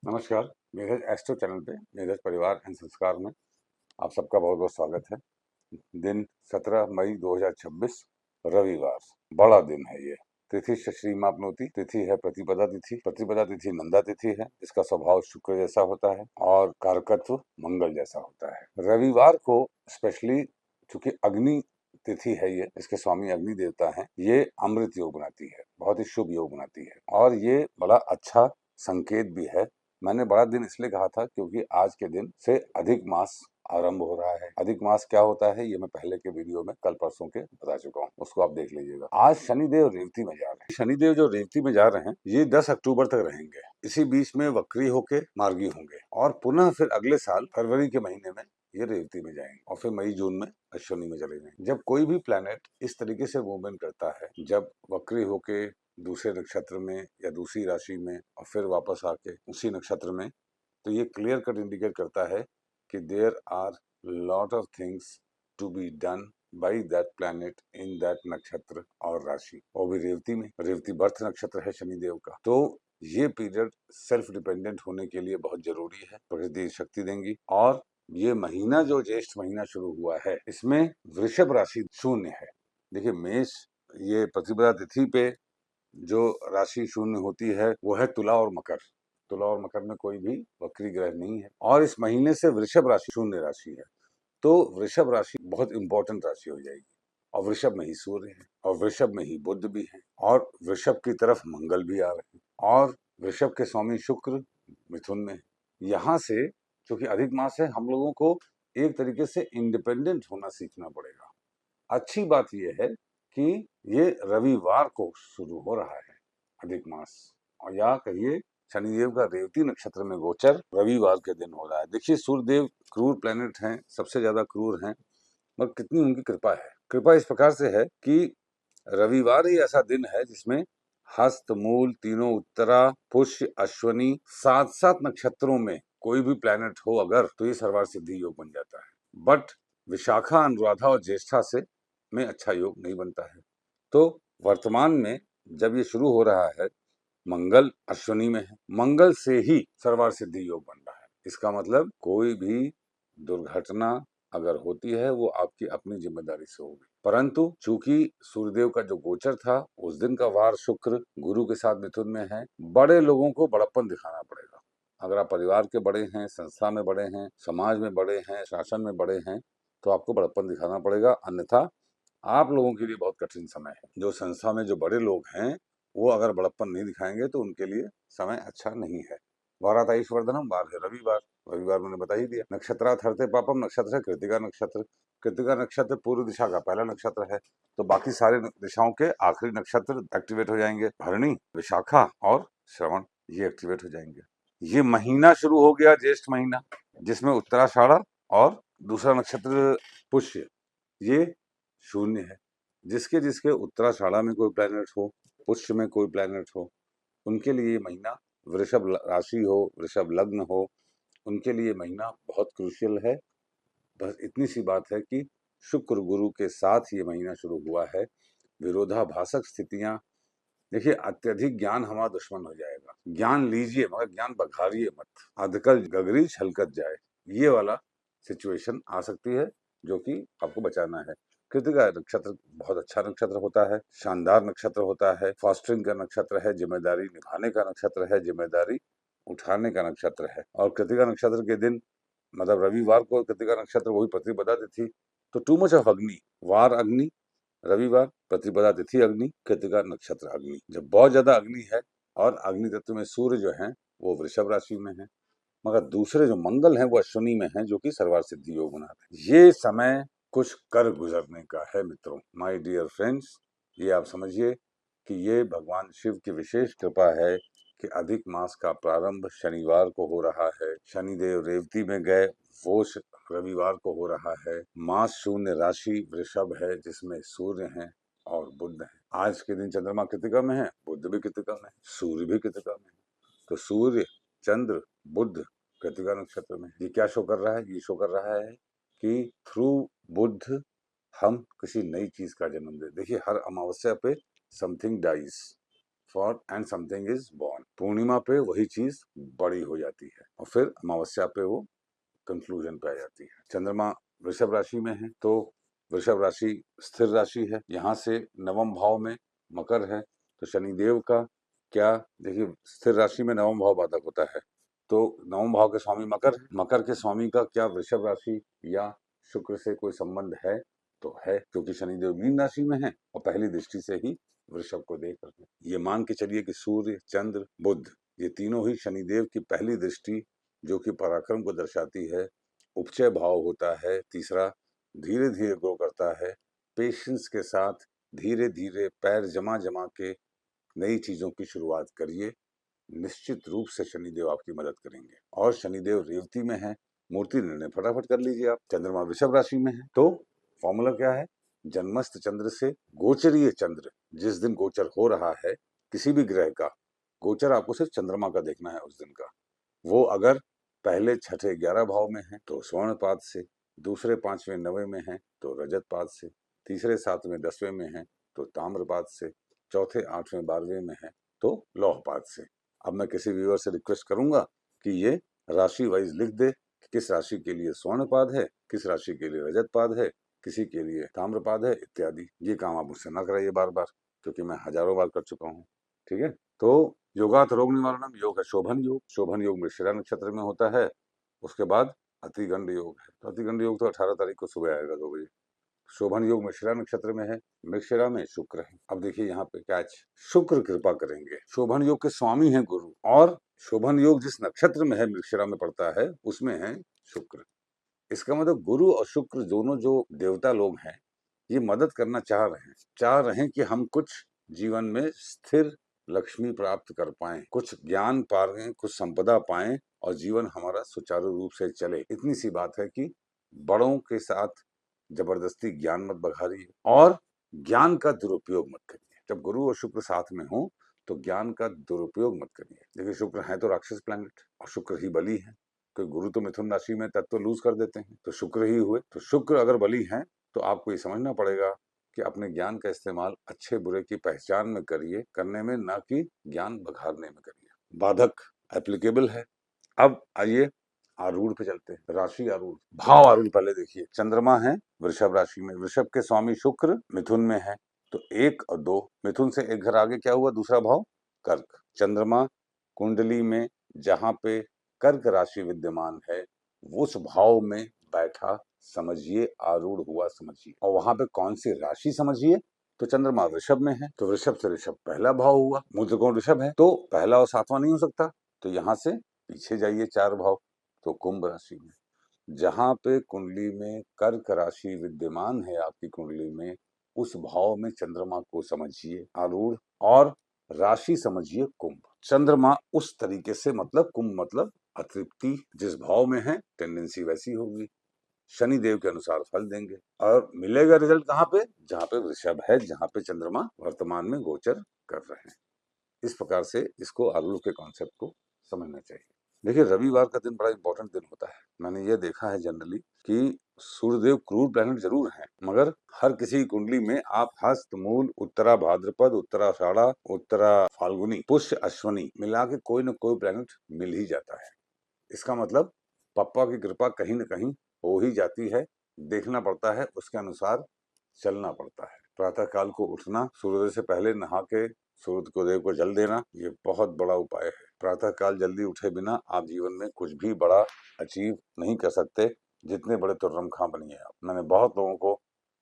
नमस्कार। Neeraj astro channel पे नीरज परिवार एंड संस्कार में आप सबका बहुत बहुत स्वागत है। दिन 17 मई 2026 रविवार, बड़ा दिन है ये। तिथि श्री मापनोती तिथि है प्रतिपदा तिथि। प्रतिपदा तिथि नंदा तिथि है। इसका स्वभाव शुक्र जैसा होता है और कारकत्व मंगल जैसा होता है। रविवार को स्पेशली चूंकि अग्नि तिथि है, ये इसके स्वामी अग्नि देवता हैं, ये अमृत योग बनाती है, बहुत ही शुभ योग बनाती है और ये बड़ा अच्छा संकेत भी है। मैंने बड़ा दिन इसलिए कहा था क्योंकि आज के दिन से अधिक मास आरंभ हो रहा है। अधिक मास क्या होता है ये मैं पहले के वीडियो में कल परसों के बता चुका हूँ, उसको आप देख लीजिएगा। आज शनिदेव रेवती में जा रहे हैं। शनिदेव जो रेवती में जा रहे हैं ये 10 अक्टूबर तक रहेंगे। इसी बीच में वक्री होके मार्गी होंगे और पुनः फिर अगले साल फरवरी के महीने में ये रेवती में जाएंगे और फिर मई जून में अश्विनी में चले जाएंगे। जब कोई भी प्लैनेट इस तरीके से मूवमेंट करता है, जब वक्री होके दूसरे नक्षत्र में या दूसरी राशि में और फिर वापस आके उसी नक्षत्र में, तो ये क्लियर कट इंडिकेट करता है कि there are lot of things to be done by that planet in that नक्षत्र और राशि, और भी रेवती में। रेवती बर्थ नक्षत्र है शनिदेव का, तो ये पीरियड सेल्फ डिपेंडेंट होने के लिए बहुत जरूरी है। प्रकृति शक्ति देंगी। और ये महीना जो ज्येष्ठ महीना शुरू हुआ है, इसमें वृषभ राशि शून्य है। देखिए मेष, ये प्रतिपदा तिथि पे जो राशि शून्य होती है वो है तुला और मकर। तुला और मकर में कोई भी वक्री ग्रह नहीं है और इस महीने से वृषभ राशि शून्य राशि है, तो वृषभ राशि बहुत इंपॉर्टेंट राशि हो जाएगी। और वृषभ में ही सूर्य है और वृषभ में ही बुध भी है और वृषभ की तरफ मंगल भी आ रहे हैं और वृषभ के स्वामी शुक्र मिथुन में है। यहाँ से क्योंकि अधिक मास है, हम लोगों को एक तरीके से इंडिपेंडेंट होना सीखना पड़ेगा। अच्छी बात यह है कि ये रविवार को शुरू हो रहा है अधिक मास, और या कहिए शनिदेव का रेवती नक्षत्र में गोचर रविवार के दिन हो रहा है। देखिए सूर्यदेव क्रूर प्लेनेट हैं, सबसे ज्यादा क्रूर हैं, मगर कितनी उनकी कृपा है। कृपा इस प्रकार से है कि रविवार ही ऐसा दिन है जिसमें हस्त मूल तीनों उत्तरा पुष्य अश्वनी 7 7 नक्षत्रों में कोई भी प्लेनेट हो अगर, तो ये सर्वार सिद्धि योग बन जाता है। बट विशाखा अनुराधा और ज्येष्ठा से में अच्छा योग नहीं बनता है। तो वर्तमान में जब ये शुरू हो रहा है, मंगल अश्विनी में है, मंगल से ही सर्वार सिद्धि योग बन रहा है। इसका मतलब कोई भी दुर्घटना अगर होती है वो आपकी अपनी जिम्मेदारी से होगी। परंतु चूंकि सूर्यदेव का जो गोचर था, उस दिन का वार शुक्र गुरु के साथ मिथुन में है, बड़े लोगों को बड़प्पन दिखाना पड़ेगा। अगर आप परिवार के बड़े हैं, संस्था में बड़े हैं, समाज में बड़े हैं, शासन में बड़े हैं, तो आपको बड़प्पन दिखाना पड़ेगा, अन्यथा आप लोगों के लिए बहुत कठिन समय है। जो संस्था में जो बड़े लोग हैं वो अगर बड़प्पन नहीं दिखाएंगे तो उनके लिए समय अच्छा नहीं है। वाराता ईश्वरधनम वार है रविवार। रविवार मैंने बता ही दिया। नक्षत्रा थरते पापम नक्षत्र है कृतिका नक्षत्र। कृतिका नक्षत्र पूर्व दिशा का पहला नक्षत्र है, तो बाकी सारे दिशाओं के आखिरी नक्षत्र एक्टिवेट हो जाएंगे। भरणी, विशाखा और श्रवण ये एक्टिवेट हो जाएंगे। ये महीना शुरू हो गया ज्येष्ठ महीना, जिसमें उत्तराषाढ़ा और दूसरा नक्षत्र पुष्य ये शून्य है। जिसके जिसके उत्तराषाढ़ा में कोई प्लैनेट हो, पुष्य में कोई प्लैनेट हो, उनके लिए महीना, वृषभ राशि हो, वृषभ लग्न हो, उनके लिए महीना बहुत क्रूशियल है। बस इतनी सी बात है कि शुक्र गुरु के साथ ये महीना शुरू हुआ है। विरोधाभासक स्थितियां, देखिए अत्यधिक ज्ञान हमारा दुश्मन हो जाएगा। ज्ञान लीजिए मगर ज्ञान बघारिए मत। अधकल गगरी छलकत जाए, ये वाला सिचुएशन आ सकती है जो कि आपको बचाना है। कृतिका नक्षत्र बहुत अच्छा नक्षत्र होता है, शानदार नक्षत्र होता है, फॉस्टरिंग का नक्षत्र है, जिम्मेदारी निभाने का नक्षत्र है, जिम्मेदारी उठाने का नक्षत्र है। और कृतिका नक्षत्र के दिन मतलब रविवार को कृतिका नक्षत्र वही प्रतिपदा तिथि, तो टू मच ऑफ अग्नि, वार अग्नि, रविवार प्रतिपदा तिथि अग्नि, कृतिका नक्षत्र अग्नि। जब बहुत ज्यादा अग्नि है और अग्नि तत्व में सूर्य जो है वो वृषभ राशि में है, मगर दूसरे जो मंगल हैं वो अश्विनी में हैं, जो कि सर्वार सिद्धि योग बनाते हैं। ये समय कुछ कर गुजरने का है मित्रों, माय डियर फ्रेंड्स। ये आप समझिए कि ये भगवान शिव की विशेष कृपा है कि अधिक मास का प्रारंभ शनिवार को हो रहा है। शनिदेव रेवती में गए, वो रविवार को हो रहा है। मास शून्य राशि वृषभ है जिसमें सूर्य हैं और बुध है। आज के दिन चंद्रमा कृतिका में है, बुध भी कृतिका में है, सूर्य भी कृतिका में है। तो सूर्य, चंद्र, बुध कृतिका नक्षत्र में। ये क्या शो कर रहा है? ये शो कर रहा है कि थ्रू बुध हम किसी नई चीज का जन्म दे। देखिए हर अमावस्या पे something dies, for and something is born. पूर्णिमा पे वही चीज बड़ी हो जाती है और फिर अमावस्या पे वो कंक्लूजन पे आ जाती है। चंद्रमा वृषभ राशि में है तो वृषभ राशि स्थिर राशि है, यहाँ से नवम भाव में मकर है, तो शनिदेव का क्या, देखिए स्थिर राशि में नवम भाव बाधक होता है, तो नवम भाव के स्वामी मकर है, मकर के स्वामी का क्या वृषभ राशि या शुक्र से कोई संबंध है, तो है, क्योंकि शनिदेव मीन राशि में है और पहली दृष्टि से ही वृषभ को देख रहे हैं। ये मान के चलिए कि सूर्य, चंद्र, बुध ये तीनों ही शनिदेव की पहली दृष्टि जो कि पराक्रम को दर्शाती है, उपचय भाव होता है, तीसरा धीरे धीरे ग्रो करता है, पेशेंस के साथ धीरे धीरे पैर जमा जमा के नई चीजों की शुरुआत करिए, निश्चित रूप से शनिदेव आपकी मदद करेंगे। और शनिदेव रेवती में है, मूर्ति निर्णय फटाफट कर लीजिए आप। चंद्रमा वृषभ राशि में है तो फॉर्मूला क्या है, जन्मस्थ चंद्र से गोचरीय चंद्र, जिस दिन गोचर हो रहा है किसी भी ग्रह का गोचर, आपको सिर्फ चंद्रमा का देखना है उस दिन का, वो अगर पहले छठे 11 भाव में है तो स्वर्ण पाद से, दूसरे 5वें 9वें में है तो रजत पाद से, तीसरे 7वें 10वें में है तो ताम्र पाद से, चौथे 8वें 12वें में है तो लौह पाद से। अब मैं किसी व्यूअर से रिक्वेस्ट करूंगा कि ये राशि वाइज लिख दे कि किस राशि के लिए स्वर्ण पाद है, किस राशि के लिए रजत पाद है, किसी के लिए ताम्र पाद है इत्यादि। ये काम आप मुझसे ना कराइए बार बार, क्योंकि मैं हजारों बार कर चुका हूँ। ठीक है, तो योगात रोग निवारणम योग है शोभन योग, शोभन योग मृगशिरा नक्षत्र में होता है। उसके बाद अतिगंड योग है, तो अतिगंड योग तो 18 तारीख को सुबह आएगा 2 बजे। शोभन योग मृगशिरा नक्षत्र में है, मृगशिरा में शुक्र है। अब देखिए यहाँ पे कैच, शुक्र कृपा करेंगे, शोभन योग के स्वामी हैं गुरु, और शोभन योग जिस नक्षत्र में है मृगशिरा में पड़ता है उसमें है शुक्र। इसका मतलब गुरु और शुक्र दोनों जो देवता लोग हैं ये मदद करना चाह रहे हैं कि हम कुछ जीवन में स्थिर लक्ष्मी प्राप्त कर पाएं, कुछ ज्ञान पाएं, कुछ संपदा पाएं और जीवन हमारा सुचारू रूप से चले। इतनी सी बात है कि बड़ों के साथ जबरदस्ती ज्ञान मत बघारिए और ज्ञान का दुरुपयोग मत करिए। जब गुरु और शुक्र साथ में हो तो ज्ञान का दुरुपयोग मत करिए। देखिए शुक्र है तो राक्षस प्लैनेट और शुक्र ही बली है, तो गुरु तो मिथुन राशि में तत्व लूज कर देते हैं, तो शुक्र ही हुए। तो शुक्र अगर बली है तो आपको ये समझना पड़ेगा कि अपने ज्ञान का इस्तेमाल अच्छे बुरे की पहचान में करिए, करने में, ना कि ज्ञान बघारने में करिए। बाधक एप्लीकेबल है। अब आइए आरूढ़ पे चलते हैं, राशि आरूढ़, भाव आरूढ़ पहले देखिए। चंद्रमा है वृषभ राशि में, वृषभ के स्वामी शुक्र मिथुन में है, तो 1 और 2, मिथुन से एक घर आगे क्या हुआ, दूसरा भाव कर्क। चंद्रमा कुंडली में जहां पे कर्क राशि विद्यमान है उस भाव में बैठा समझिए आरूढ़ हुआ समझिए, और वहां पे कौन सी राशि समझिए, तो चंद्रमा वृषभ में है तो वृषभ से ऋषभ पहला भाव हुआ, मूल त्रिकोण ऋषभ है तो पहला और 7वां नहीं हो सकता, तो यहाँ से पीछे जाइए 4 भाव तो कुंभ राशि में। जहां पे कुंडली में कर्क राशि विद्यमान है आपकी कुंडली में, उस भाव में चंद्रमा को समझिए आरूढ़ और राशि समझिए कुंभ। चंद्रमा उस तरीके से, मतलब कुंभ मतलब अतृप्ति, जिस भाव में है टेंडेंसी वैसी होगी, शनि देव के अनुसार फल देंगे। और मिलेगा रिजल्ट कहाँ पे, जहां पे वृषभ है, जहां पे चंद्रमा वर्तमान में गोचर कर रहे हैं। इस प्रकार से इसको आरूढ़ के कॉन्सेप्ट को समझना चाहिए। देखिए रविवार का दिन बड़ा इंपॉर्टेंट दिन होता है। मैंने ये देखा है जनरली कि सूर्यदेव क्रूर प्लैनेट जरूर हैं, मगर हर किसी की कुंडली में आप हस्त, मूल, उत्तरा भाद्रपद, उत्तराषाढ़ा, उत्तरा फाल्गुनी, पुष्य, अश्वनी मिला के कोई न कोई प्लैनेट मिल ही जाता है। इसका मतलब पप्पा की कृपा कहीं न कहीं हो ही जाती है, देखना पड़ता है, उसके अनुसार चलना पड़ता है। प्रातः काल को उठना, सूर्योदय से पहले नहा के सूर्य को देव को जल देना, ये बहुत बड़ा उपाय है। प्रातः काल जल्दी उठे बिना आप जीवन में कुछ भी बड़ा अचीव नहीं कर सकते, जितने बड़े तुर्रम खां बनिए आप। मैंने बहुत लोगों को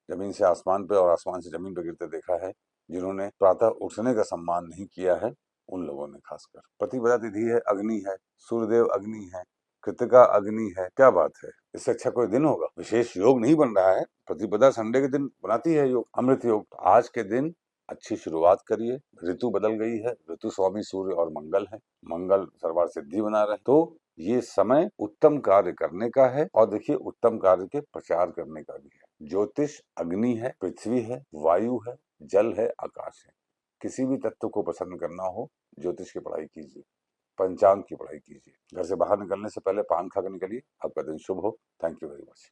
जमीन से आसमान पे और आसमान से जमीन पे गिरते देखा है, जिन्होंने प्रातः उठने का सम्मान नहीं किया है, उन लोगों ने खासकर। प्रतिपदा तिथि है, अग्नि है, सूर्यदेव अग्नि है, कृतिका अग्नि है, क्या बात है, इससे अच्छा कोई दिन होगा। विशेष योग नहीं बन रहा है, प्रतिपदा संडे के दिन बनाती है योग, अमृत योग। तो आज के दिन अच्छी शुरुआत करिए। ऋतु बदल गई है, ऋतु स्वामी सूर्य और मंगल है, मंगल सर्वार सिद्धि बना रहे, तो ये समय उत्तम कार्य करने का है, और देखिए उत्तम कार्य के प्रचार करने का भी है। ज्योतिष अग्नि है, पृथ्वी है, वायु है, जल है, आकाश है। किसी भी तत्व को प्रसन्न करना हो, ज्योतिष की पढ़ाई कीजिए, पंचांग की पढ़ाई कीजिए। घर से बाहर निकलने से पहले पान खा कर निकलिए, आपका दिन शुभ हो। Thank you very much.